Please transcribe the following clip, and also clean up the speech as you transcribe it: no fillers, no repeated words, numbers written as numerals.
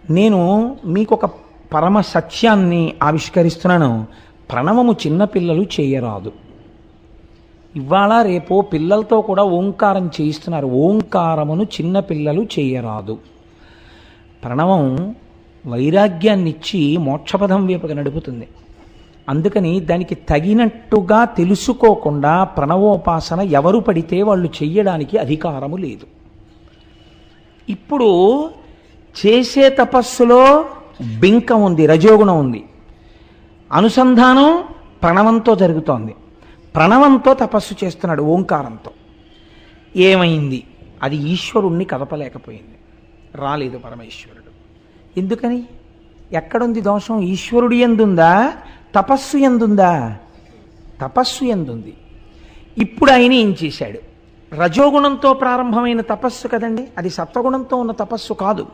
నేను మీకు ఒక పరమ సత్యాన్ని ఆవిష్కరిస్తున్నాను. ప్రణవము చిన్నపిల్లలు చేయరాదు. ఇవాళ రేపో పిల్లలతో కూడా ఓంకారం చేయిస్తున్నారు. ఓంకారమును చిన్నపిల్లలు చేయరాదు. ప్రణవం వైరాగ్యాన్నిచ్చి మోక్షపదం వైపుగా నడుపుతుంది. అందుకని దానికి తగినట్టుగా తెలుసుకోకుండా ప్రణవోపాసన ఎవరు పడితే వాళ్ళు చెయ్యడానికి అధికారము లేదు. ఇప్పుడు చేసే తపస్సులో బింకం ఉంది, రజోగుణం ఉంది. అనుసంధానం ప్రణవంతో జరుగుతోంది. ప్రణవంతో తపస్సు చేస్తున్నాడు ఓంకారంతో. ఏమైంది? అది ఈశ్వరుణ్ణి కదపలేకపోయింది. రాలేదు పరమేశ్వరుడు. ఎందుకని? ఎక్కడుంది దోషం? ఈశ్వరుడు ఎందుందా? తపస్సు ఎందుందా? తపస్సు ఎందుంది. ఇప్పుడు ఆయన ఏం చేశాడు? రజోగుణంతో ప్రారంభమైన తపస్సు కదండి, అది సత్వగుణంతో ఉన్న తపస్సు కాదు.